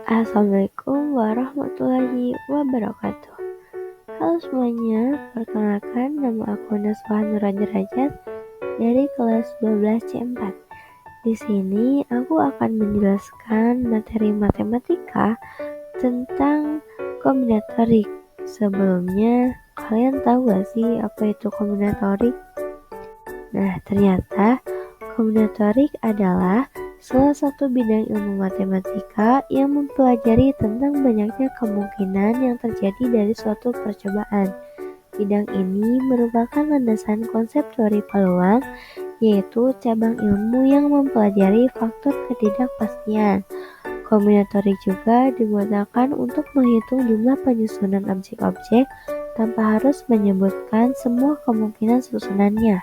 Assalamualaikum warahmatullahi wabarakatuh. Halo semuanya, perkenalkan nama aku Naswah Nura Derajat dari kelas 12 C4. Di sini aku akan menjelaskan materi matematika tentang kombinatorik. Sebelumnya, kalian tahu gak sih apa itu kombinatorik? Nah, ternyata kombinatorik adalah salah satu bidang ilmu matematika yang mempelajari tentang banyaknya kemungkinan yang terjadi dari suatu percobaan. Bidang ini merupakan landasan konsep teori peluang, yaitu cabang ilmu yang mempelajari faktor ketidakpastian. Kombinatorik juga digunakan untuk menghitung jumlah penyusunan objek-objek tanpa harus menyebutkan semua kemungkinan susunannya.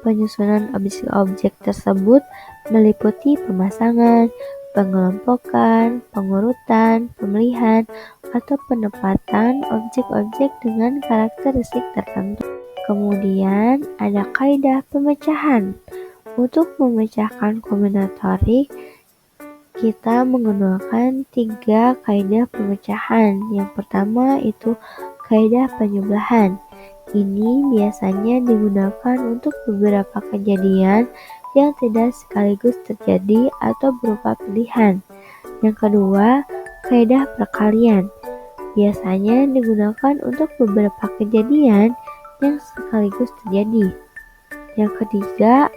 Penyusunan objek-objek tersebut meliputi pemasangan, pengelompokan, pengurutan, pemilihan, atau penempatan objek-objek dengan karakteristik tertentu. Kemudian ada kaidah pemecahan. Untuk memecahkan kombinatorik, kita menggunakan 3 kaidah pemecahan. Yang pertama itu kaidah penjumlahan. Ini biasanya digunakan untuk beberapa kejadian yang tidak sekaligus terjadi atau berupa pilihan. Yang kedua, kaidah perkalian. Biasanya digunakan untuk beberapa kejadian yang sekaligus terjadi. Yang ketiga,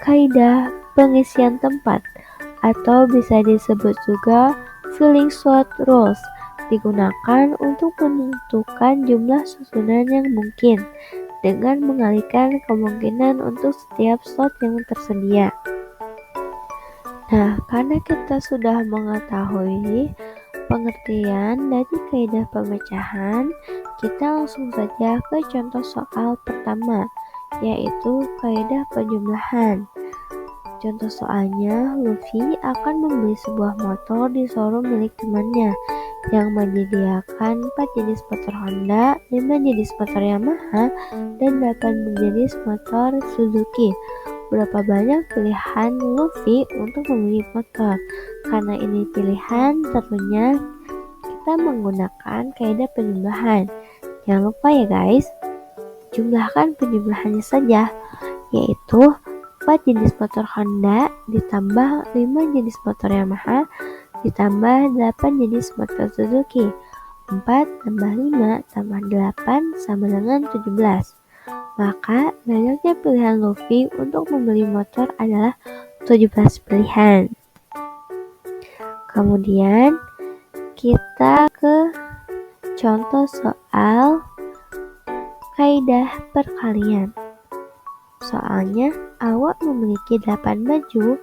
kaidah pengisian tempat atau bisa disebut juga filling slot rules. Digunakan untuk menentukan jumlah susunan yang mungkin dengan mengalihkan kemungkinan untuk setiap slot yang tersedia. Nah, karena kita sudah mengetahui pengertian dari kaidah pemecahan, kita langsung saja ke contoh soal pertama, yaitu kaidah penjumlahan. Contoh soalnya, Luffy akan membeli sebuah motor di showroom milik temannya yang menyediakan 4 jenis motor Honda, 5 jenis motor Yamaha, dan 8 jenis motor Suzuki. Berapa banyak pilihan Luffy untuk membeli motor? Karena ini pilihan, tentunya kita menggunakan kaidah penjumlahan. Jangan lupa ya guys, jumlahkan penjumlahannya saja, yaitu 4 jenis motor Honda ditambah 5 jenis motor Yamaha ditambah 8 jenis motor Suzuki. 4 tambah 5 tambah 8 sama dengan 17. Maka banyaknya pilihan Luffy untuk membeli motor adalah 17 pilihan. Kemudian kita ke contoh soal kaidah perkalian. Soalnya, awak memiliki 8 baju,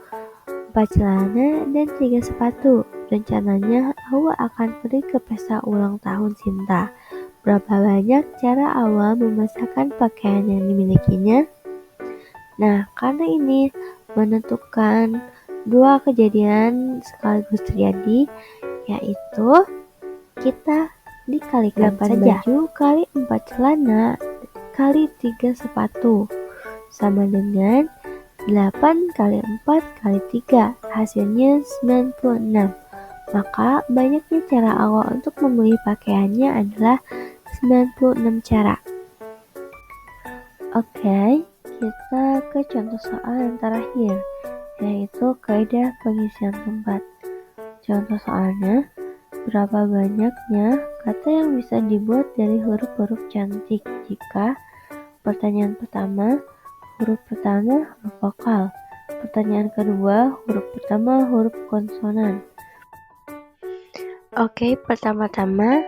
4 celana, dan 3 sepatu. Rencananya, awak akan pergi ke pesta ulang tahun Sinta. Berapa banyak cara awak memasakkan pakaian yang dimilikinya? Nah, karena ini menentukan 2 kejadian sekaligus terjadi, yaitu kita dikalikan 8 saja. Baju kali 4 celana kali 3 sepatu sama dengan 8 kali 4 kali 3, hasilnya 96. Maka banyaknya cara awal untuk membeli pakaiannya adalah 96 cara. Oke, kita ke contoh soal yang terakhir, yaitu kaidah pengisian tempat. Contoh soalnya, berapa banyaknya kata yang bisa dibuat dari huruf-huruf cantik jika pertanyaan pertama, huruf pertama huruf vokal. Pertanyaan kedua, huruf pertama huruf konsonan. Oke, pertama-tama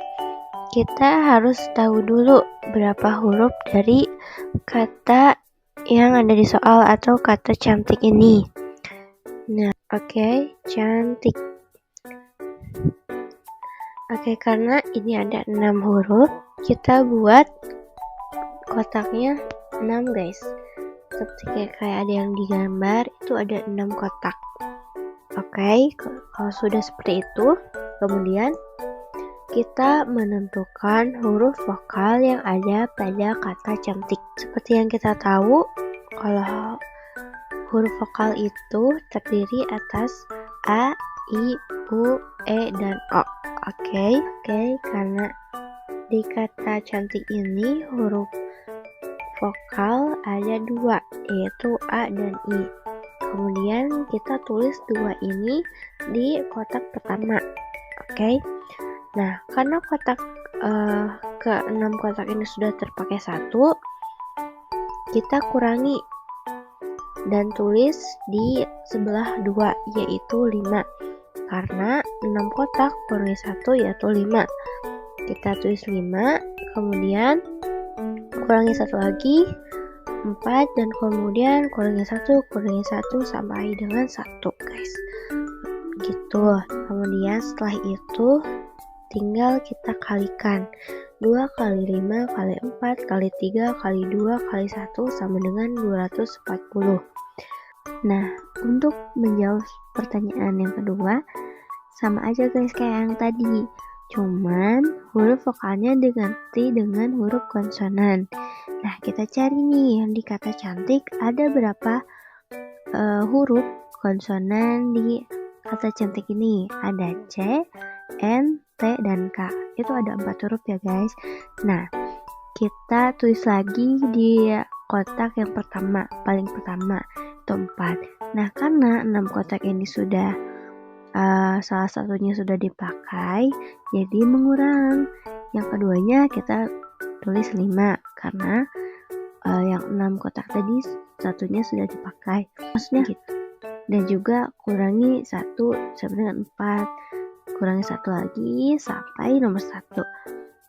kita harus tahu dulu berapa huruf dari kata yang ada di soal atau kata cantik ini. Nah, oke, cantik. Oke, karena ini ada 6 huruf, kita buat kotaknya 6 guys. Seperti kayak ada yang digambar, itu ada 6 kotak. Oke, kalau sudah seperti itu, kemudian kita menentukan huruf vokal yang ada pada kata cantik. Seperti yang kita tahu, kalau huruf vokal itu terdiri atas A, I, U, E, dan O. Oke, karena di kata cantik ini huruf vokal ada dua, yaitu A dan I. Kemudian kita tulis dua ini di kotak pertama. Oke. Nah, karena ke-6 kotak ini sudah terpakai satu, kita kurangi dan tulis di sebelah dua, yaitu 5. Karena 6 kotak kurangi 1 yaitu 5. Kita tulis 5, kemudian kurangi 1 lagi, 4, dan kemudian kurangi 1 sampai dengan 1, guys. Gitu. Kemudian setelah itu tinggal kita kalikan. 2 kali 5 kali 4 kali 3 kali 2 kali 1 sama dengan 240. Nah, untuk menjawab pertanyaan yang kedua, sama aja guys kayak yang tadi. Cuman huruf vokalnya diganti dengan huruf konsonan. Nah, kita cari nih yang di kata cantik ada berapa huruf konsonan di kata cantik ini. Ada C, N, T, dan K. Itu ada 4 huruf ya guys. Nah, kita tulis lagi di kotak yang pertama, paling pertama, itu 4. Nah, karena 6 kotak ini sudah salah satunya sudah dipakai, jadi mengurang. Yang keduanya kita tulis 5, karena yang 6 kotak tadi satunya sudah dipakai. Maksudnya gitu. Dan juga kurangi 1 sama dengan 4. Kurangi 1 lagi sampai nomor 1.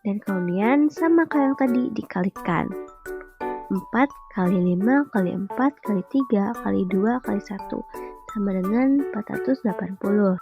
Dan kemudian sama kayak yang tadi dikalikan. 4 kali 5 kali 4 kali 3 kali 2 kali 1 sama dengan 480.